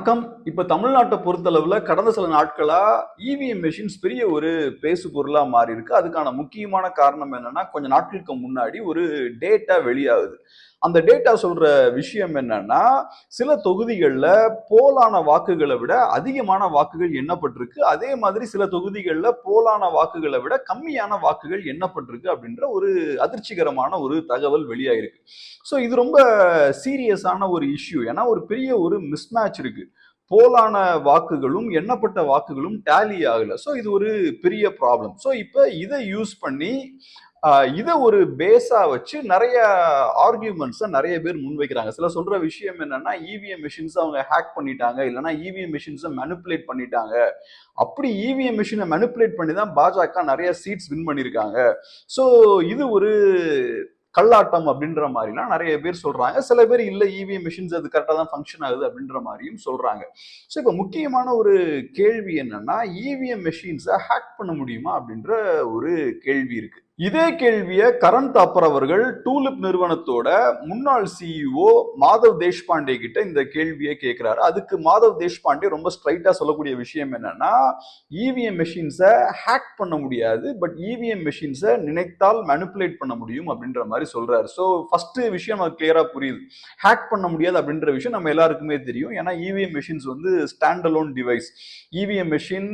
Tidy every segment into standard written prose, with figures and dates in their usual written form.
வணக்கம். இப்ப தமிழ்நாட்டை பொறுத்தளவுல கடந்த சில நாட்களா இவிஎம் மெஷின்ஸ் பெரிய ஒரு பேசு பொருளா மாறி இருக்கு. அதுக்கான முக்கியமான காரணம் என்னன்னா, கொஞ்ச நாட்களுக்கு முன்னாடி ஒரு டேட்டா வெளியாகுது. அந்த டேட்டா சொல்ற விஷயம் என்னன்னா, சில தொகுதிகள்ல போலான வாக்குகள விட அதிகமான வாக்குகள் எண்ணப்பட்டிருக்கு. அதே மாதிரி சில தொகுதிகள்ல போலான வாக்குகள விட கம்மியான வாக்குகள் எண்ணப்பட்டிருக்கு அப்படின்ற ஒரு அதிர்ச்சிகரமான ஒரு தகவல் வெளியாயிருக்கு. ஸோ இது ரொம்ப சீரியஸான ஒரு இஷ்யூ. ஏன்னா ஒரு பெரிய ஒரு மிஸ்மேட்ச் இருக்கு. போலான வாக்குகளும் எண்ணப்பட்ட வாக்குகளும் டேலி ஆகல. ஸோ இது ஒரு பெரிய ப்ராப்ளம். ஸோ இப்ப இதை யூஸ் பண்ணி இதை ஒரு பேஸா வச்சு நிறைய ஆர்கியூமெண்ட்ஸை நிறைய பேர் முன்வைக்கிறாங்க. சில சொல்ற விஷயம் என்னன்னா, இவிஎம் மெஷின்ஸ் அவங்க ஹேக் பண்ணிட்டாங்க, இல்லைன்னா இவிஎம் மெஷின்ஸை மேனிப்புலேட் பண்ணிட்டாங்க. அப்படி இவிஎம் மெஷினை மேனிப்புலேட் பண்ணி தான் பாஜக நிறைய சீட்ஸ் வின் பண்ணியிருக்காங்க. ஸோ இது ஒரு கல்லாட்டம் அப்படின்ற மாதிரிலாம் நிறைய பேர் சொல்றாங்க. சில பேர் இல்ல இவிஎம் மிஷின்ஸ் அது கரெக்டா தான் ஃபங்க்ஷன் ஆகுது அப்படின்ற மாதிரியும் சொல்றாங்க. ஸோ இப்போ முக்கியமான ஒரு கேள்வி என்னன்னா, இவிஎம் மெஷின்ஸை ஹேக் பண்ண முடியுமா அப்படின்ற ஒரு கேள்வி இருக்கு. இதே கேள்வியை கரண் தாப்பர் அவர்கள் டூலிப் நிறுவனத்தோட முன்னாள் சிஇஓ மாதவ் தேஷ்பாண்டே கிட்ட இந்த கேள்வியை கேட்கிறாரு. அதுக்கு மாதவ் தேஷ்பாண்டே ரொம்ப ஸ்ட்ரைட்டா சொல்லக்கூடிய விஷயம் என்னன்னா, இவிஎம் மெஷின்ஸை ஹேக் பண்ண முடியாது, பட் இவிஎம் மெஷின்ஸை நினைத்தால் மேனிப்புலேட் பண்ண முடியும் அப்படின்ற மாதிரி சொல்றாரு. ஸோ ஃபர்ஸ்ட் விஷயம் நமக்கு கிளியரா புரியுது. ஹேக் பண்ண முடியாது அப்படின்ற விஷயம் நம்ம எல்லாருக்குமே தெரியும். ஏன்னா இவிஎம் மெஷின்ஸ் வந்து stand alone device. EVM machine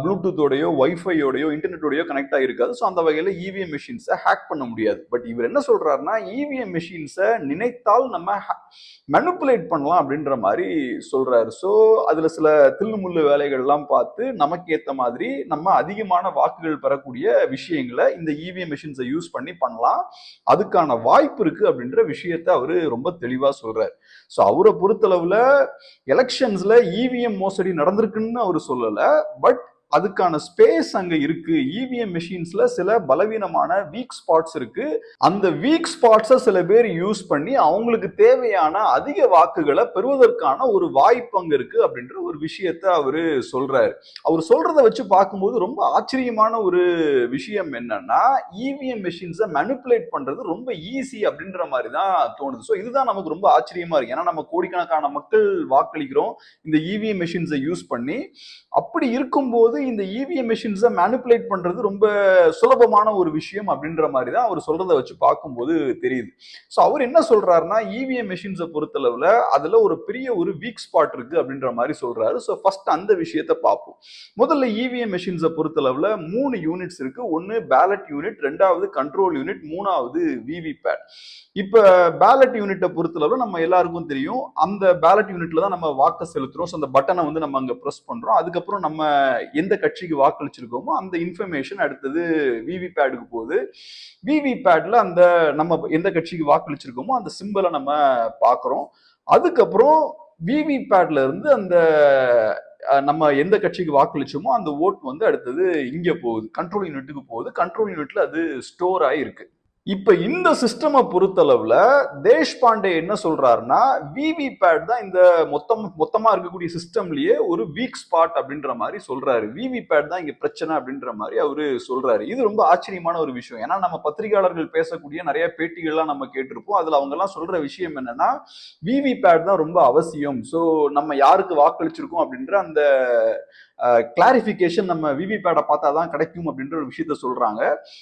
ப்ளூடூத்தோடையோ வைஃபையோடையோ இன்டர்நெட்டோடையோ கனெக்ட் ஆகிருக்காது. ஸோ அந்த வகையில் இவிஎம் மெஷின்ஸை ஹேக் பண்ண முடியாது. பட் இவர் என்ன சொல்றாருன்னா, இவிஎம் மெஷின்ஸை நினைத்தால் நம்ம மேனிப்புலேட் பண்ணலாம் அப்படின்ற மாதிரி சொல்றாரு. ஸோ அதுல சில தில்லுமுள்ளு வேலைகள்லாம் பார்த்து நமக்கு ஏற்ற மாதிரி நம்ம அதிகமான வாக்குகள் பெறக்கூடிய விஷயங்களை இந்த இவிஎம் மெஷின்ஸை யூஸ் பண்ணி பண்ணலாம். அதுக்கான வாய்ப்பு இருக்கு அப்படின்ற விஷயத்த அவரு ரொம்ப தெளிவா சொல்றாரு. ஸோ அவரை பொறுத்தளவுல எலெக்ஷன்ஸ்ல இவிஎம் மோசடி நடந்திருக்குன்னு அவர் சொல்லல, பட் அதுக்கான ஸ்பேஸ் அங்க இருக்கு. இவிஎம் மெஷின்ஸ்ல சில பலவீனமான வீக் ஸ்பாட்ஸ் இருக்கு. அந்த வீக் ஸ்பாட்ஸை சில பேர் யூஸ் பண்ணி அவங்களுக்கு தேவையான அதிக வாக்குகளை பெறுவதற்கான ஒரு வாய்ப்பு அங்க இருக்கு அப்படின்ற ஒரு விஷயத்த அவரு சொல்றாரு. அவர் சொல்றதை வச்சு பார்க்கும்போது ரொம்ப ஆச்சரியமான ஒரு விஷயம் என்னன்னா, இவிஎம் மெஷின்ஸை மேனிப்புலேட் பண்றது ரொம்ப ஈஸி அப்படின்ற மாதிரி தான் தோணுது. ஸோ இதுதான் நமக்கு ரொம்ப ஆச்சரியமா இருக்கு. ஏன்னா நம்ம கோடிக்கணக்கான மக்கள் வாக்களிக்கிறோம் இந்த இவிஎம் மெஷின்ஸை யூஸ் பண்ணி. அப்படி இருக்கும்போது இந்த இவிஎம் மெஷின்ஸை மேனிப்புலேட் பண்றது ரொம்ப சுலபமான ஒரு விஷயம் அப்படின்ற மாதிரி தான் அவர் சொல்றதை வச்சு பார்க்கும்போது தெரியுது. ஸோ அவர் என்ன சொல்றாருன்னா, இவிஎம் மெஷின்ஸை பொறுத்தளவுல அதுல ஒரு பெரிய ஒரு வீக் ஸ்பாட் இருக்கு அப்படின்ற மாதிரி சொல்றாரு. ஸோ ஃபர்ஸ்ட் அந்த விஷயத்தை பார்ப்போம். முதல்ல இவிஎம் மெஷின்ஸை பொறுத்தளவுல 3 யூனிட்ஸ் இருக்கு. ஒன்னு பேலட் யூனிட், ரெண்டாவது கண்ட்ரோல் யூனிட், மூணாவது விவிபேட். இப்ப பேலட் யூனிட்டை பொறுத்தளவுல நம்ம எல்லாருக்கும் தெரியும், அந்த பேலட் யூனிட்ல தான் நம்ம வாக்கு செலுத்துறோம். அந்த பட்டனை வந்து நம்ம அங்க பிரஸ் பண்றோம். அதுக்கப்புறம் நம்ம எந்த கட்சிக்கு வாக்களிச்சிருக்கோமோ அந்த இன்ஃபர்மேஷன் அடுத்தது விவிபேடுக்கு போகுது. விவிபேட்ல அந்த நம்ம எந்த கட்சிக்கு வாக்களிச்சிருக்கோமோ அந்த சிம்பலை நம்ம பார்க்கிறோம். அதுக்கப்புறம் விவிபேட்ல இருந்து அந்த நம்ம எந்த கட்சிக்கு வாக்களிச்சோமோ அந்த ஓட் வந்து அடுத்தது இங்க போகுது, கண்ட்ரோல் யூனிட்டுக்கு போகுது. கண்ட்ரோல் யூனிட்ல அது ஸ்டோர் ஆயிருக்கு. இப்ப இந்த சிஸ்டமை பொறுத்தளவுல தேஷ்பாண்டே என்ன சொல்றாருன்னா, விவிபேட் தான் இந்த மொத்தமா இருக்கக்கூடிய சிஸ்டம்லயே ஒரு வீக் ஸ்பாட் அப்படின்ற மாதிரி சொல்றாரு. விவிபேட் தான் இங்க பிரச்சனை அப்படின்ற மாதிரி அவரு சொல்றாரு. இது ரொம்ப ஆச்சரியமான ஒரு விஷயம். ஏன்னா நம்ம பத்திரிகையாளர்கள் பேசக்கூடிய நிறைய பேட்டிகள்லாம் நம்ம கேட்டிருப்போம். அதுல அவங்க எல்லாம் சொல்ற விஷயம் என்னன்னா, விவிபேட் தான் ரொம்ப அவசியம். சோ நம்ம யாருக்கு வாக்களிச்சிருக்கோம் அப்படின்ற அந்த கிளாரிபிகேஷன் நம்ம விவிபேடை பார்த்தா தான் கிடைக்கும் அப்படின்ற ஒரு விஷயத்த சொல்றாங்க.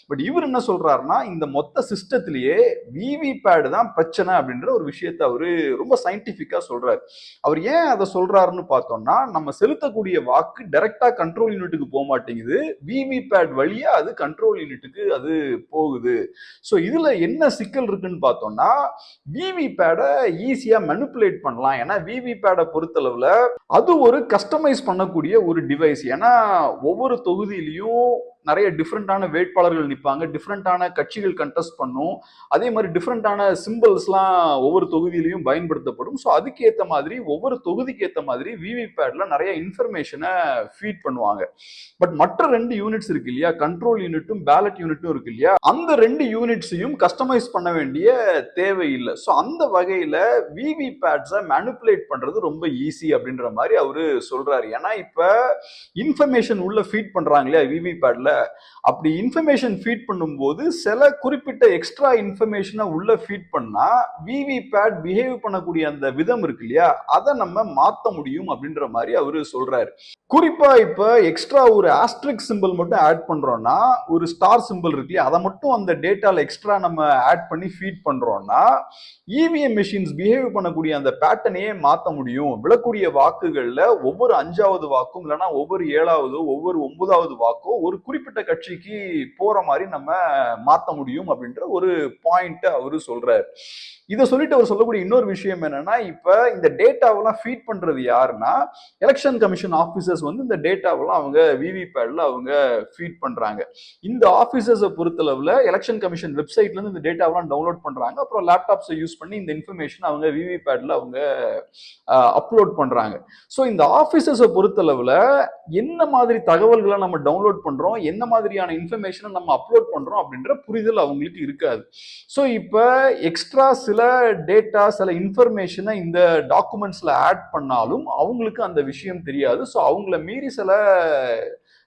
பட் இவர் என்ன சொல்றாருன்னா, இந்த மொத்த சிஸ்டத்திலேயே விவிபேட் தான் பிரச்சனை அப்படின்ற ஒரு விஷயத்த அவரு ரொம்ப சயின்டிபிக்கா சொல்றாரு. அவர் ஏன் அதை சொல்றாருன்னு பார்த்தோம்னா, நம்ம செலுத்தக்கூடிய வாக்கு டைரக்டா கண்ட்ரோல் யூனிட்டுக்கு போக மாட்டேங்குது, விவிபேட் வழியா அது கண்ட்ரோல் யூனிட்டுக்கு அது போகுது. ஸோ இதுல என்ன சிக்கல் இருக்குன்னு பார்த்தோம்னா, விவிபேடை ஈஸியா மேனிப்புலேட் பண்ணலாம். ஏன்னா விவிபேடை பொறுத்தளவுல அது ஒரு கஸ்டமைஸ் பண்ணக்கூடிய ஒரு டிவைஸ். ஏன்னா ஒவ்வொரு தொகுதியிலையும் நிறைய டிஃப்ரெண்டான வேட்பாளர்கள் நிற்பாங்க, டிஃப்ரெண்டான கட்சிகள் கண்டெஸ்ட் பண்ணும், அதே மாதிரி டிஃப்ரெண்டான சிம்பிள்ஸ்லாம் ஒவ்வொரு தொகுதியிலையும் பயன்படுத்தப்படும். ஸோ அதுக்கு ஏற்ற மாதிரி ஒவ்வொரு தொகுதிக்கு ஏற்ற மாதிரி விவிபேட்ல நிறைய இன்ஃபர்மேஷனை ஃபீட் பண்ணுவாங்க. பட் மற்ற 2 யூனிட்ஸ் இருக்கு இல்லையா, கண்ட்ரோல் யூனிட்டும் பேலட் யூனிட்டும் இருக்கு இல்லையா, அந்த 2 யூனிட்ஸையும் கஸ்டமைஸ் பண்ண வேண்டிய தேவை இல்லை. ஸோ அந்த வகையில விவிபேட்ஸை மேனிப்புலேட் பண்றது ரொம்ப ஈஸி அப்படின்ற மாதிரி அவரு சொல்றாரு. ஏன்னா இப்ப இன்ஃபர்மேஷன் உள்ள ஃபீட் பண்றாங்க இல்லையா விவிபேட்ல, அப்படி இன்ஃபர்மேஷன் ஃபீட் பண்ணும்போது சில குறிப்பிட்ட எக்ஸ்ட்ரா இன்ஃபர்மேஷனை உள்ள ஃபீட் பண்ணா விவிபேட் பிஹேவ் பண்ணக்கூடிய அந்த விதம் இருக்கு இல்லையா, அதை நம்ம மாத்த முடியும் அப்படின்ற மாதிரி அவரு சொல்றாரு. குறிப்பா இப்ப எக்ஸ்ட்ரா ஒரு ஆஸ்ட்ரிக் சிம்பிள் மட்டும் ஆட் பண்றோம்னா, ஒரு ஸ்டார் சிம்பிள் இருக்கு இல்லையா, அதை மட்டும் அந்த டேட்டால எக்ஸ்ட்ரா நம்ம ஆட் பண்ணி ஃபீட் பண்றோம்னா இவிஎம் மெஷின்ஸ் பிஹேவ் பண்ணக்கூடிய அந்த பேட்டர்னையே மாத்த முடியும். விழக்கூடிய வாக்குகள்ல ஒவ்வொரு 5வது வாக்கும் இல்லைன்னா ஒவ்வொரு 7வது ஒவ்வொரு 9வது வாக்கோ ஒரு குறிப்பிட்ட கட்சிக்கு போற மாதிரி நம்ம மாத்த முடியும் அப்படின்ற ஒரு பாயிண்ட் அவரு சொல்றாரு. இதை சொல்லிட்டு அவர் சொல்லக்கூடிய இன்னொரு விஷயம் என்னன்னா, இப்ப இந்த டேட்டாவெல்லாம் ஃபீட் பண்றது யாருன்னா எலெக்ஷன் கமிஷன் ஆபீசர்ஸ் வந்து இந்த டேட்டாவெல்லாம் அவங்க விவிபேட்ல அவங்க ஃபீட் பண்றாங்க. இந்த ஆபீசர்ஸை பொறுத்தளவுல எலெக்ஷன் கமிஷன் வெப்சைட்ல இருந்து இந்த டேட்டாவெல்லாம் டவுன்லோட் பண்றாங்க. அப்புறம் லேப்டாப்ஸை யூஸ் பண்ணி இந்த இன்ஃபர்மேஷன் அவங்க விவிபேட்ல அவங்க அப்லோட் பண்றாங்க. ஸோ இந்த ஆபீசர்ஸை பொறுத்தளவுல என்ன மாதிரி தகவல்களை நம்ம டவுன்லோட் பண்றோம், என்ன மாதிரியான இன்ஃபர்மேஷனை நம்ம அப்லோட் பண்றோம் அப்படின்ற புரிதல் அவங்களுக்கு இருக்காது. ஸோ இப்போ எக்ஸ்ட்ரா சில டேட்டா சில இன்ஃபர்மேஷனை இந்த டாக்குமெண்ட்ஸ்ல ஆட் பண்ணாலும் அவங்களுக்கு அந்த விஷயம் தெரியாது. ஸோ அவங்கள மீறி சில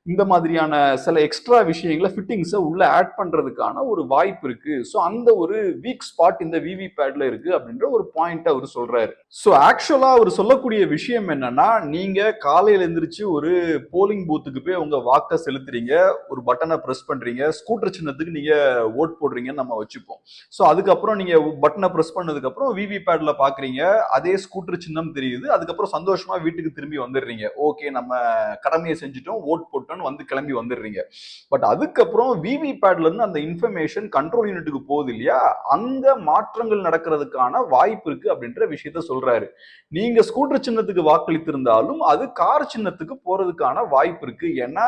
இந்த மாதிரியான சில எக்ஸ்ட்ரா விஷயங்களை ஃபிட்டிங்ஸை உள்ள ஆட் பண்றதுக்கான ஒரு வாய்ப்பு இருக்கு. ஸோ அந்த ஒரு வீக் ஸ்பாட் இந்த விவிபேட்ல இருக்கு அப்படின்ற ஒரு பாயிண்ட் அவர் சொல்றாரு. ஸோ ஆக்சுவலா அவர் சொல்லக்கூடிய விஷயம் என்னன்னா, நீங்க காலையில எந்திரிச்சு ஒரு போலிங் பூத்துக்கு போய் உங்க வாக்கை செலுத்துறீங்க, ஒரு பட்டனை பிரஸ் பண்றீங்க, ஸ்கூட்டர் சின்னத்துக்கு நீங்க ஓட் போடுறீங்கன்னு நம்ம வச்சுப்போம். ஸோ அதுக்கப்புறம் நீங்க பட்டனை பிரஸ் பண்ணதுக்கு அப்புறம் விவிபேட்ல பாக்குறீங்க, அதே ஸ்கூட்டர் சின்னம் தெரியுது, அதுக்கப்புறம் சந்தோஷமா வீட்டுக்கு திரும்பி வந்துடுறீங்க. ஓகே, நம்ம கடமையை செஞ்சுட்டோம், ஓட் போட்டோம் வந்து கிளம்பி வந்துடுறீங்க. பட் அதுக்கப்புறம் விவிபேட்ல இருந்து அந்த இன்ஃபர்மேஷன் கண்ட்ரோல் யூனிட்டுக்கு போகுது இல்லையா, அங்க மாற்றங்கள் நடக்கிறதுக்கான வாய்ப்பு இருக்கு அப்படின்ற விஷயத்த சொல்றாரு. நீங்க ஸ்கூட்டர் சின்னத்துக்கு வாக்களித்திருந்தாலும் அது கார் சின்னத்துக்கு போறதுக்கான வாய்ப்பு இருக்கு. ஏன்னா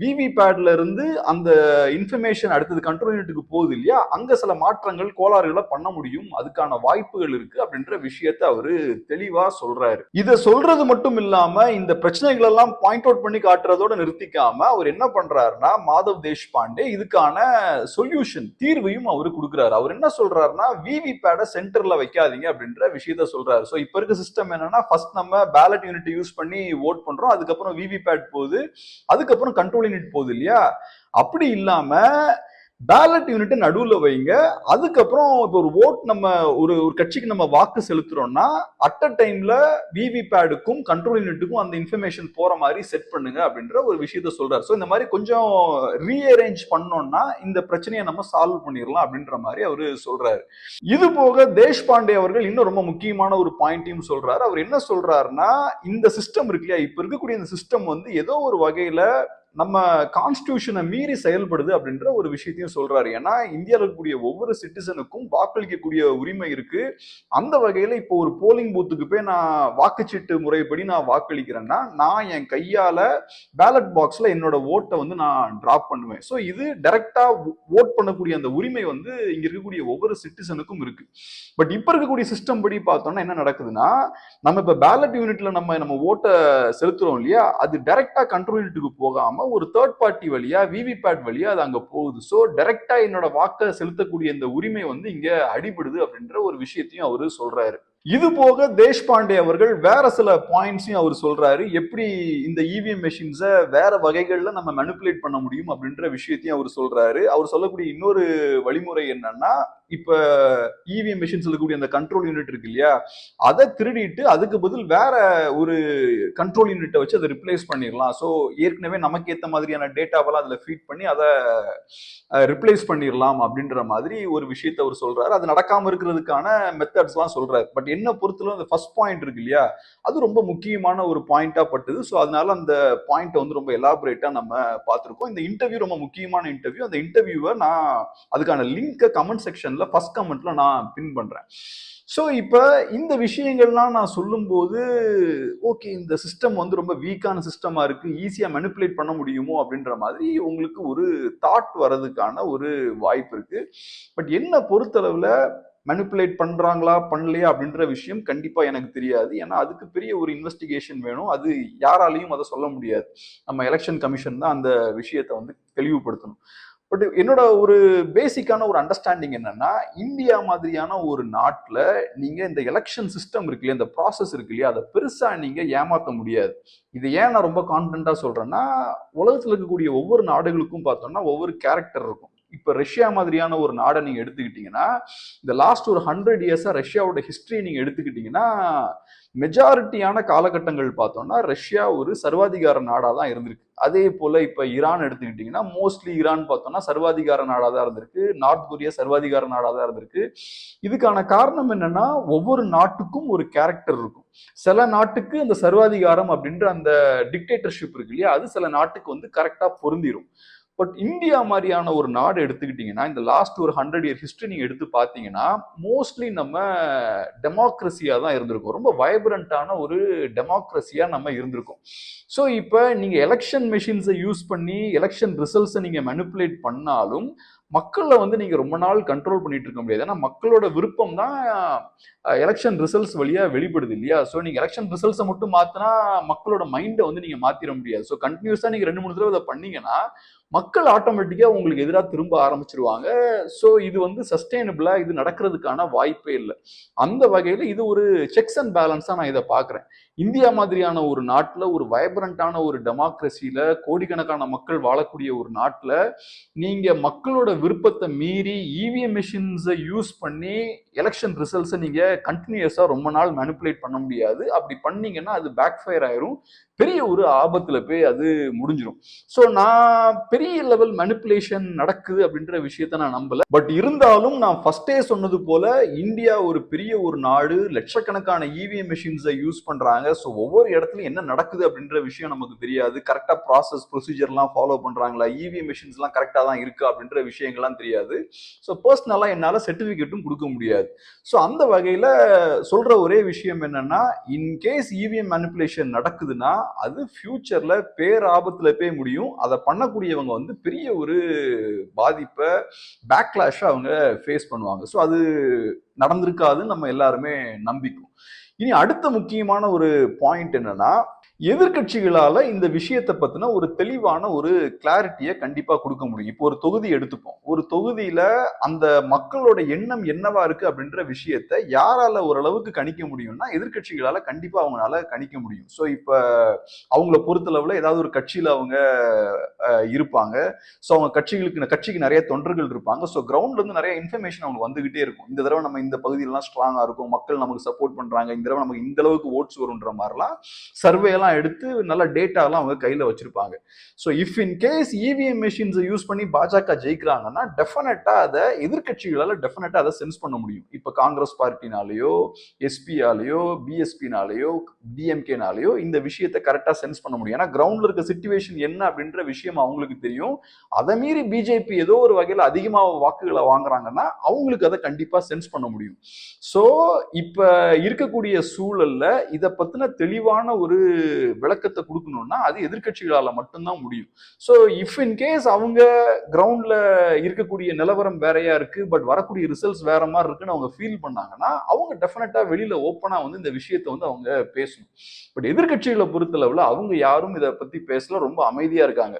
விவிபேட்ல இருந்து அந்த இன்ஃபர்மேஷன் அடுத்தது கண்ட்ரோல் யூனிட்டுக்கு போகுது இல்லையா, அங்க சில மாற்றங்கள் கோளாறுகளை பண்ண முடியும், அதுக்கான வாய்ப்புகள் இருக்கு அப்படின்ற விஷயத்த அவரு தெளிவா சொல்றாரு. இதை சொல்றது மட்டும் இல்லாம இந்த பிரச்சனைகள் எல்லாம் பாயிண்ட் அவுட் பண்ணி காட்டுறதோட நிறுத்திக்காம அவர் என்ன பண்றாருன்னா, மாதவ் தேஷ்பாண்டே இதுக்கான சொல்யூஷன் தீர்வையும் அவரு கொடுக்கிறாரு. அவர் என்ன சொல்றாருன்னா, விவிபேட சென்டர்ல வைக்காதீங்க அப்படின்ற விஷயத்த சொல்றாரு. சோ இப்ப இருக்க சிஸ்டம் என்னன்னா, ஃபர்ஸ்ட் நம்ம பேலட் யூனிட் யூஸ் பண்ணி ஓட் பண்றோம், அதுக்கப்புறம் விவிபேட் போகுது, அதுக்கப்புறம் கண்ட்ரோல் யூனிட் போகுது இல்லையா. அப்படி இல்லாம பேலட் யூனிட் நடுவுல வைங்க. அதுக்கப்புறம் இப்போ ஒரு ஓட் நம்ம ஒரு கட்சிக்கு நம்ம வாக்கு செலுத்துறோம்னா அட் அ டைம்ல விவிபேடுக்கும் கண்ட்ரோல் யூனிட்டுக்கும் அந்த இன்ஃபர்மேஷன் போற மாதிரி செட் பண்ணுங்க அப்படின்ற ஒரு விஷயத்த சொல்றாரு. ஸோ இந்த மாதிரி கொஞ்சம் ரீஅரேஞ்ச் பண்ணோம்னா இந்த பிரச்சனையை நம்ம சால்வ் பண்ணிடலாம் அப்படின்ற மாதிரி அவரு சொல்றாரு. இது போக தேஷ்பாண்டே அவர்கள் இன்னும் ரொம்ப முக்கியமான ஒரு பாயிண்டையும் சொல்றாரு. அவர் என்ன சொல்றாருன்னா, இந்த சிஸ்டம் இருக்கு இல்லையா, இப்ப இருக்கக்கூடிய இந்த சிஸ்டம் வந்து ஏதோ ஒரு வகையில நம்ம கான்ஸ்டிடியூஷனை மீறி செயல்படுது அப்படின்ற ஒரு விஷயத்தையும் சொல்றாரு. ஏன்னா இந்தியாவில் இருக்கக்கூடிய ஒவ்வொரு சிட்டிசனுக்கும் வாக்களிக்கக்கூடிய உரிமை இருக்கு. அந்த வகையில இப்போ ஒரு போலிங் பூத்துக்கு போய் நான் வாக்குச்சீட்டு முறைப்படி நான் வாக்களிக்கிறேன்னா நான் என் கையால பேலட் பாக்ஸ்ல என்னோட ஓட்டை வந்து நான் டிராப் பண்ணுவேன். ஸோ இது டைரக்டா ஓட் பண்ணக்கூடிய அந்த உரிமை வந்து இங்க இருக்கக்கூடிய ஒவ்வொரு சிட்டிசனுக்கும் இருக்கு. பட் இப்ப இருக்கக்கூடிய சிஸ்டம் படி பார்த்தோம்னா என்ன நடக்குதுன்னா, நம்ம இப்ப பேலட் யூனிட்ல நம்ம ஓட்டை செலுத்துறோம் இல்லையா, அது டைரக்டா கண்ட்ரோல் யூனிட்டுக்கு போகாம ஒரு தேர்ட் பார்ட்டி வழியா விவிபேட் வழியா அது அங்க போகுது. சோ டைரக்டா என்னோட வாக்கை செலுத்தக்கூடிய இந்த உரிமை வந்து இங்க அடிபடுது அப்படின்ற ஒரு விஷயத்தையும் அவரு சொல்றாரு. இது போக தேஷ்பாண்டே அவர்கள் வேற சில பாயிண்ட்ஸையும் அவர் சொல்றாரு. எப்படி இந்த இவிஎம் மெஷின்ஸை வேற வகைகள்ல நம்ம மேனிபுலேட் பண்ண முடியும் அப்படின்ற விஷயத்தையும் அவர் சொல்றாரு. அவர் சொல்லக்கூடிய இன்னொரு வழிமுறை என்னன்னா, இப்ப இவிஎம் மெஷின்ஸ் இருக்கக்கூடிய அந்த கண்ட்ரோல் யூனிட் இருக்கு இல்லையா, அதை திருடிட்டு அதுக்கு பதில் வேற ஒரு கண்ட்ரோல் யூனிட்டை வச்சு அதை ரிப்ளேஸ் பண்ணிடலாம். ஸோ ஏற்கனவே நமக்கு ஏற்ற மாதிரியான டேட்டாவெல்லாம் அதில் ஃபீட் பண்ணி அதை ரிப்ளேஸ் பண்ணிடலாம் அப்படின்ற மாதிரி ஒரு விஷயத்தை அவர் சொல்றாரு. அது நடக்காம இருக்கிறதுக்கான மெத்தட்ஸ்லாம் சொல்றாரு. பட் என்ன பொறுத்தவரை அந்த ஃபர்ஸ்ட் பாயிண்ட் இருக்கு இல்லையா, அது ரொம்ப முக்கியமான ஒரு பாயிண்டா பட்டுது. ஸோ அதனால அந்த பாயிண்ட் வந்து ரொம்ப எலாபரேட்டா நம்ம பார்த்துருக்கோம். இந்த இன்டர்வியூ ரொம்ப முக்கியமான இன்டர்வியூ. அந்த இன்டர்வியூவை நான் அதுக்கான லிங்கை கமெண்ட் செக்ஷன்ல ஃபர்ஸ்ட் கமெண்ட்ல நான் பின் பண்றேன். ஸோ இப்போ இந்த விஷயங்கள்லாம் நான் சொல்லும்போது ஓகே, இந்த சிஸ்டம் வந்து ரொம்ப வீக்கான சிஸ்டமா இருக்கு, ஈஸியா மேனிபுலேட் பண்ண முடியுமோ அப்படின்ற மாதிரி உங்களுக்கு ஒரு தாட் வர்றதுக்கான ஒரு வாய்ப்பு இருக்கு. பட் என்ன பொறுத்தளவுல மேனிபுலேட் பண்றாங்களா பண்ணலையா அப்படின்ற விஷயம் கண்டிப்பா எனக்கு தெரியாது. ஏன்னா அதுக்கு பெரிய ஒரு இன்வெஸ்டிகேஷன் வேணும். அது யாராலையும் அதை சொல்ல முடியாது. நம்ம எலெக்ஷன் கமிஷன் தான் அந்த விஷயத்தை வந்து தெளிவுபடுத்தணும். பட் என்னோட ஒரு பேசிக்கான ஒரு அண்டர்ஸ்டாண்டிங் என்னன்னா, இந்தியா மாதிரியான ஒரு நாட்டுல நீங்க இந்த எலக்ஷன் சிஸ்டம் இருக்கு இல்லையா, இந்த ப்ராசஸ் இருக்கு இல்லையா, அதை பெருசா நீங்க ஏமாத்த முடியாது. இது ஏன் நான் ரொம்ப கான்பிடண்டா சொல்றேன்னா, உலகத்துல இருக்கக்கூடிய ஒவ்வொரு நாடுகளுக்கும் பார்த்தோம்னா ஒவ்வொரு கேரக்டர் இருக்கும். இப்ப ரஷ்யா மாதிரியான ஒரு நாடை நீங்க எடுத்துக்கிட்டீங்கன்னா, இந்த லாஸ்ட் ஒரு 100 இயர்ஸா ரஷ்யாவோட ஹிஸ்டரி நீங்க எடுத்துக்கிட்டீங்கன்னா, மெஜாரிட்டியான காலகட்டங்கள் பார்த்தோம்னா ரஷ்யா ஒரு சர்வாதிகார நாடா தான் இருந்திருக்கு. அதே போல இப்ப ஈரான் எடுத்துக்கிட்டீங்கன்னா, மோஸ்ட்லி ஈரான் பார்த்தோம்னா சர்வாதிகார நாடா தான் இருந்திருக்கு. நார்த் கொரியா சர்வாதிகார நாடா தான் இருந்திருக்கு. இதுக்கான காரணம் என்னன்னா, ஒவ்வொரு நாட்டுக்கும் ஒரு கேரக்டர் இருக்கும். சில நாட்டுக்கு அந்த சர்வாதிகாரம் அப்படின்ற அந்த டிக்டேட்டர்ஷிப் இருக்கு இல்லையா, அது சில நாட்டுக்கு வந்து கரெக்டா பொருந்திரும். பட் இந்தியா மாதிரியான ஒரு நாடு எடுத்துக்கிட்டீங்கன்னா, இந்த லாஸ்ட் ஒரு 100 இயர் ஹிஸ்டரி நீங்க எடுத்து பார்த்தீங்கன்னா, மோஸ்ட்லி நம்ம டெமோக்ரஸியா தான் இருந்திருக்கும். ரொம்ப வைப்ரண்டான ஒரு டெமோக்ரஸியா நம்ம இருந்திருக்கோம். ஸோ இப்போ நீங்க எலெக்ஷன் மெஷின்ஸை யூஸ் பண்ணி எலெக்ஷன் ரிசல்ட்ஸை நீங்க மேனிப்புலேட் பண்ணாலும் மக்களை வந்து நீங்க ரொம்ப நாள் கண்ட்ரோல் பண்ணிட்டு இருக்க முடியாது. ஏன்னா மக்களோட விருப்பம் தான் எலெக்ஷன் ரிசல்ட்ஸ் வழியா வெளிப்படுது இல்லையா. ஸோ நீங்க எலெக்ஷன் ரிசல்ட்ஸை மட்டும் மாத்தினா மக்களோட மைண்டை வந்து நீங்க மாத்திர முடியாது. ஸோ கண்டினியூஸா நீங்க 2-3 தடவை இதை பண்ணீங்கன்னா மக்கள் ஆட்டோமேட்டிக்கா உங்களுக்கு எதிராக திரும்ப ஆரம்பிச்சிருவாங்க. ஸோ இது வந்து சஸ்டைனபிளா இது நடக்கிறதுக்கான வாய்ப்பே இல்லை. அந்த வகையில இது ஒரு செக்ஸ் அண்ட் பேலன்ஸா நான் இதை பாக்குறேன். இந்தியா மாதிரியான ஒரு நாட்டுல ஒரு வைப்ரண்டான ஒரு டெமோக்ரஸியில கோடிக்கணக்கான மக்கள் வாழக்கூடிய ஒரு நாட்டுல நீங்க மக்களோட விருப்பத்தை மீறி இவிஎம் மெஷின்ஸை யூஸ் பண்ணி எலெக்ஷன் ரிசல்ட்ஸை நீங்க கண்டினியூஸா ரொம்ப நாள் மேனிப்புலேட் பண்ண முடியாது. அப்படி பண்ணீங்கன்னா அது பேக் ஃபயர் ஆயிரும். பெரிய ஒரு ஆபத்துல போய் அது முடிஞ்சிடும். ஸோ நான் பெரிய லெவல் மேனிப்புலேஷன் நடக்குது அப்படின்ற விஷயத்த நான் நம்பல. பட் இருந்தாலும் நான் ஃபர்ஸ்டே சொன்னது போல இந்தியா ஒரு பெரிய ஒரு நாடு, லட்சக்கணக்கான இவிஎம் மெஷின்ஸை யூஸ் பண்றாங்க. ஸோ ஒவ்வொரு இடத்துலயும் என்ன நடக்குது அப்படின்ற விஷயம் நமக்கு தெரியாது. கரெக்டா ப்ராசஸ் ப்ரொசீஜர்லாம் ஃபாலோ பண்றாங்களா, இவிஎம் மெஷின்ஸ்லாம் கரெக்டா தான் இருக்கு அப்படின்ற விஷயங்கள்லாம் தெரியாது. ஸோ பர்சனலா என்னால சர்டிபிகேட்டும் கொடுக்க முடியாது. ஸோ அந்த வகையில சொல்ற ஒரே விஷயம் என்னன்னா, இன்கேஸ் இவிஎம் மேனிப்புலேஷன் நடக்குதுன்னா அது ஃபியூச்சர்ல பேராபத்துல போய் முடியும். அதை பண்ணக்கூடியவங்க வந்து பெரிய ஒரு பாதிப்பை பேக்லாஷ அவங்க ஃபேஸ் பண்ணுவாங்க. ஸோ அது நடந்திருக்காதுன்னு நம்ம எல்லாருமே நம்பிக்கும். இனி அடுத்த முக்கியமான ஒரு பாயிண்ட் என்னன்னா, எதிர்கட்சிகளால இந்த விஷயத்தை பத்தின ஒரு தெளிவான ஒரு கிளாரிட்டியை கண்டிப்பா கொடுக்க முடியும். இப்போ ஒரு தொகுதி எடுத்துப்போம். ஒரு தொகுதியில அந்த மக்களோட எண்ணம் என்னவா இருக்கு அப்படின்ற விஷயத்தை யாரால ஓரளவுக்கு கணிக்க முடியும்னா எதிர்கட்சிகளால கண்டிப்பா அவங்களால கணிக்க முடியும். ஸோ இப்ப அவங்கள பொறுத்தளவுல ஏதாவது ஒரு கட்சியில அவங்க இருப்பாங்க. ஸோ அவங்க கட்சிக்கு நிறைய தொண்டர்கள் இருப்பாங்க. ஸோ கிரவுண்ட்ல இருந்து நிறைய இன்ஃபர்மேஷன் அவங்க வந்துகிட்டே இருக்கும். இந்த தடவை நம்ம இந்த பகுதியிலாம் ஸ்ட்ராங்கா இருக்கும், மக்கள் நமக்கு சப்போர்ட் பண்றாங்க, இந்த தடவை நமக்கு இந்த அளவுக்கு ஓட்ஸ் வரும்ன்ற மாதிரிலாம் சர்வே எல்லாம் எடுத்து நல்ல டேட்டாலாம் அவங்க கையில வச்சிருப்பாங்க. So if in case EVM மெஷின்ஸை யூஸ் பண்ணி பாஜக ஜெயிக்கிறாங்கன்னா டெஃபினட்டா அதை எதிர்கட்சிகளால டெஃபினட்டா அதை சென்ஸ் பண்ண முடியும். இப்ப காங்கிரஸ் பார்ட்டினாலேயோ எஸ்பியாலேயோ பிஎஸ்பினாலேயோ டிஎம்கேனாலேயோ இந்த விஷயத்தை கரெக்டா சென்ஸ் பண்ண முடியும். ஏன்னா கிரவுண்ட்ல இருக்க சிச்சுவேஷன் என்ன அப்படின்ற விஷயம் அவங்களுக்கு தெரியும். அதை மீறி பிஜேபி ஏதோ ஒரு வகையில் அதிகமாக வாக்குகளை வாங்குறாங்கன்னா அவங்களுக்கு அதை கண்டிப்பா சென்ஸ் பண்ண முடியும். ஸோ இப்ப இருக்கக்கூடிய சூழல்ல இதை பத்தின தெளிவான ஒரு விளக்கத்தை கொடுக்கணும்னா அது எதிர்கட்சிகளால மட்டும்தான் முடியும். ஸோ இஃப் இன் கேஸ் அவங்க கிரவுண்ட்ல இருக்கக்கூடிய நிலவரம் வேறையா இருக்கு, பட் வரக்கூடிய ரிசல்ட்ஸ் வேற மாதிரி இருக்குன்னு அவங்க ஃபீல் பண்ணாங்கன்னா அவங்க டெஃபினட்டா வெளியில ஓப்பனா வந்து இந்த விஷயத்தை வந்து அவங்க பேசணும். பட் எதிர்கட்சிகளை பொறுத்தளவுல அவங்க யாரும் இதை பத்தி பேசல, ரொம்ப அமைதியா இருக்காங்க.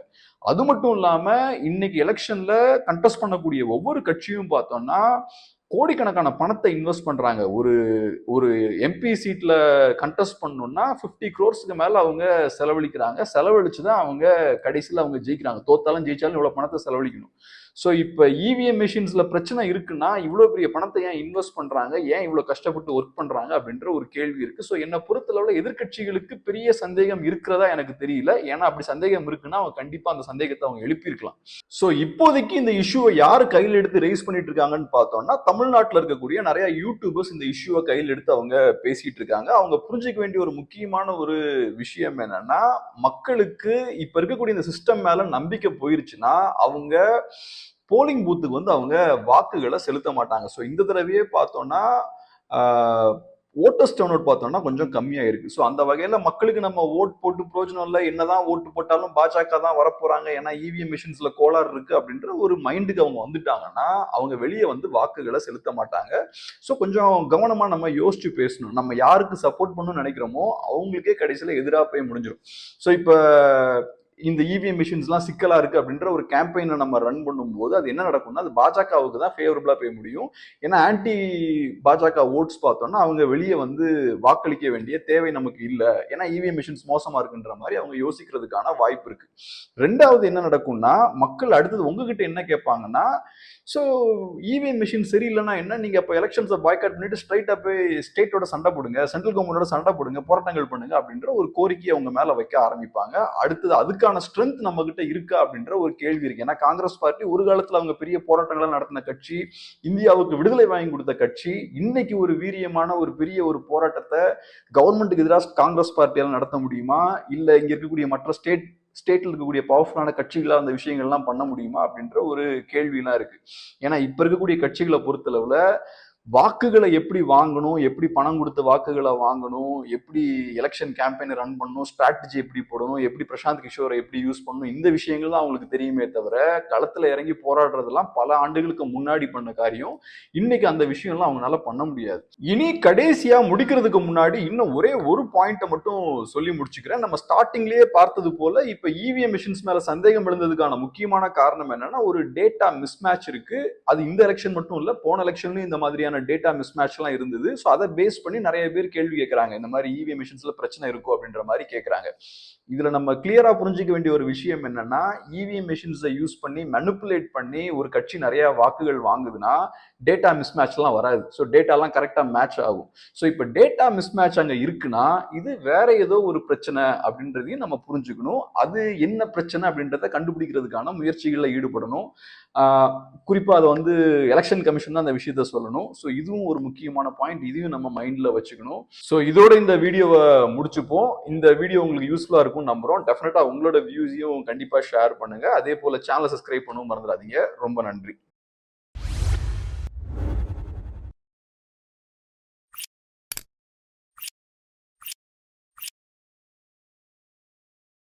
அது மட்டும் இல்லாம இன்னைக்கு எலெக்ஷன்ல கண்டெஸ்ட் பண்ணக்கூடிய ஒவ்வொரு கட்சியும் பார்த்தோம்னா கோடிக்கணக்கான பணத்தை இன்வெஸ்ட் பண்றாங்க. ஒரு ஒரு எம்பி சீட்ல கண்டெஸ்ட் பண்ணணும்னா 50 crores மேல அவங்க செலவழிக்கிறாங்க. செலவழிச்சுதான் அவங்க கடைசியில் அவங்க ஜெயிக்கிறாங்க. தோத்தாலும் ஜெயிச்சாலும் இவ்வளவு பணத்தை செலவழிக்கணும். ஸோ இப்போ இவிஎம் மெஷின்ஸ்ல பிரச்சனை இருக்குன்னா இவ்வளோ பெரிய பணத்தை ஏன் இன்வெஸ்ட் பண்றாங்க, ஏன் இவ்வளோ கஷ்டப்பட்டு ஒர்க் பண்றாங்க அப்படின்ற ஒரு கேள்வி இருக்கு. ஸோ என்னை பொறுத்தளவுல எதிர்கட்சிகளுக்கு பெரிய சந்தேகம் இருக்கிறதா எனக்கு தெரியல. ஏன்னா அப்படி சந்தேகம் இருக்குன்னா அவங்க கண்டிப்பா அந்த சந்தேகத்தை அவங்க எழுப்பியிருக்கலாம். ஸோ இப்போதைக்கு இந்த இஷ்யூவை யார் கையில் எடுத்து ரைஸ் பண்ணிட்டு இருக்காங்கன்னு பார்த்தோம்னா தமிழ்நாட்டில் இருக்கக்கூடிய நிறைய யூடியூபர்ஸ் இந்த இஷ்யூவை கையில் எடுத்து அவங்க பேசிட்டு இருக்காங்க. அவங்க புரிஞ்சுக்க வேண்டிய ஒரு முக்கியமான ஒரு விஷயம் என்னன்னா, மக்களுக்கு இப்ப இருக்கக்கூடிய இந்த சிஸ்டம் மேல நம்பிக்கை போயிருச்சுன்னா அவங்க போலிங் பூத்துக்கு வந்து அவங்க வாக்குகளை செலுத்த மாட்டாங்க. ஸோ இந்த தடவையே பார்த்தோம்னா ஓட்டர்ஸ் டர்ன் அவுட் பார்த்தோம்னா கொஞ்சம் கம்மியா இருக்கு. ஸோ அந்த வகையில மக்களுக்கு நம்ம ஓட் போட்டு பிரோஜனம் இல்லை, என்னதான் ஓட்டு போட்டாலும் பாஜக தான் வரப்போறாங்க, ஏன்னா இவிஎம் மிஷின்ஸ்ல கோளாறு இருக்கு அப்படின்ற ஒரு மைண்டுக்கு அவங்க வந்துட்டாங்கன்னா அவங்க வெளியே வந்து வாக்குகளை செலுத்த மாட்டாங்க. ஸோ கொஞ்சம் கவனமா நம்ம யோசிச்சு பேசணும். நம்ம யாருக்கு சப்போர்ட் பண்ணணும்னு நினைக்கிறோமோ அவங்களுக்கே கடைசியில எதிராக போய் முடிஞ்சிடும். ஸோ இப்ப இந்த இவிஎம் மிஷின்ஸ்லாம் சிக்கலா இருக்கு அப்படின்ற ஒரு கேம்பெயினை நம்ம ரன் பண்ணும்போது அது என்ன நடக்கும்னா அது பாஜகவுக்கு தான் ஃபேவரபிளா போய் முடியும். ஏன்னா ஆன்டி பாஜக ஓட்ஸ் பார்த்தோம்னா அவங்க வெளியே வந்து வாக்களிக்க வேண்டிய தேவை நமக்கு இல்லை, ஏன்னா இவிஎம் மிஷின்ஸ் மோசமா இருக்குன்ற மாதிரி அவங்க யோசிக்கிறதுக்கான வாய்ப்பு இருக்கு. ரெண்டாவது என்ன நடக்கும்னா மக்கள் அடுத்தது உங்ககிட்ட என்ன கேட்பாங்கன்னா, ஸோ இவிஎம் மிஷின் சரியில்லைன்னா என்ன, நீங்க இப்போ எலெக்ஷன்ஸை பாய்காட் பண்ணிட்டு ஸ்ட்ரைட்டா போய் ஸ்டேட்டோட சண்டை போடுங்க, சென்ட்ரல் கவர்மெண்டோட சண்டை போடுங்க, போராட்டங்கள் பண்ணுங்க அப்படின்ற ஒரு கோரிக்கையை அவங்க மேல வைக்க ஆரம்பிப்பாங்க. அடுத்தது அதுக்கான ஸ்ட்ரென்த் நம்ம கிட்ட இருக்கா அப்படின்ற ஒரு கேள்வி இருக்கு. ஏன்னா காங்கிரஸ் பார்ட்டி ஒரு காலத்துல அவங்க பெரிய போராட்டங்களை நடத்தின கட்சி, இந்தியாவுக்கு விடுதலை வாங்கி கொடுத்த கட்சி, இன்னைக்கு ஒரு வீரியமான ஒரு பெரிய ஒரு போராட்டத்தை கவர்மெண்ட்டுக்கு எதிராக காங்கிரஸ் பார்ட்டியால நடத்த முடியுமா, இல்ல இங்க இருக்கக்கூடிய மற்ற ஸ்டேட்ல இருக்கக்கூடிய பவர்ஃபுல்லான கட்சிகளா அந்த விஷயங்கள்லாம் பண்ண முடியுமா அப்படின்ற ஒரு கேள்வியெல்லாம் இருக்கு. ஏன்னா இப்ப இருக்கக்கூடிய கட்சிகளை பொறுத்தளவுல வாக்குகளை எப்படி வாங்கணும், எப்படி பணம் கொடுத்து வாக்குகளை வாங்கணும், எப்படி எலெக்ஷன் கேம்பெயினை ரன் பண்ணணும், ஸ்ட்ராட்டஜி எப்படி போடணும், எப்படி பிரசாந்த் கிஷோரை எப்படி யூஸ் பண்ணணும், இந்த விஷயங்கள் தான் அவங்களுக்கு தெரியுமே தவிர களத்துல இறங்கி போராடுறதெல்லாம் பல ஆண்டுகளுக்கு முன்னாடி பண்ண காரியம். இன்னைக்கு அந்த விஷயம்லாம் அவங்களால பண்ண முடியாது. இனி கடைசியா முடிக்கிறதுக்கு முன்னாடி இன்னும் ஒரே ஒரு பாயிண்ட்டை மட்டும் சொல்லி முடிச்சுக்கிறேன். நம்ம ஸ்டார்டிங்லயே பார்த்தது போல இப்ப இவிஎம் மிஷின்ஸ் மேல சந்தேகம் எழுந்ததுக்கான முக்கியமான காரணம் என்னன்னா ஒரு டேட்டா மிஸ்மேட்ச் இருக்கு. அது இந்த எலெக்ஷன் மட்டும் இல்ல, போன எலெக்ஷன்லயும் இந்த மாதிரியான டேட்டா மிஸ்மேட்ச் எல்லாம் இருந்தது. சோ அதை பேஸ் பண்ணி நிறைய பேர் கேள்வி கேட்கறாங்க, இந்த மாதிரி இவிஎம் மிஷின்ஸ்ல பிரச்சனை இருக்கும் அப்படின்ற மாதிரி கேட்கறாங்க. இதுல நம்ம கிளியரா புரிஞ்சுக்க வேண்டிய ஒரு விஷயம் என்னன்னா, இவிஎம் மிஷின்ஸை யூஸ் பண்ணி மேனிபுலேட் பண்ணி ஒரு கட்சி நிறைய வாக்குகள் வாங்குதுன்னா டேட்டா மிஸ்மேட்ச் எல்லாம் வராது. ஸோ டேட்டா எல்லாம் கரெக்டா மேட்ச் ஆகும். ஸோ இப்போ டேட்டா மிஸ்மேட்ச் அங்க இருக்குன்னா இது வேற ஏதோ ஒரு பிரச்சனை அப்படின்றதையும் நம்ம புரிஞ்சுக்கணும். அது என்ன பிரச்சனை அப்படின்றத கண்டுபிடிக்கிறதுக்கான முயற்சிகளில் ஈடுபடணும். குறிப்பா அதை வந்து எலெக்ஷன் கமிஷன் தான் அந்த விஷயத்த சொல்லணும். ஸோ இதுவும் ஒரு முக்கியமான பாயிண்ட், இதையும் நம்ம மைண்ட்ல வச்சுக்கணும். ஸோ இதோட இந்த வீடியோவை முடிச்சுப்போம். இந்த வீடியோ உங்களுக்கு யூஸ்ஃபுல்லா இருக்கும் நம்புறோம். டெஃபினட்டா உங்களோட வியூஸையும் கண்டிப்பா ஷேர் பண்ணுங்க. அதே போல சேனலை சப்ஸ்கிரைப் பண்ணவும் மறந்துடாதீங்க. ரொம்ப நன்றி.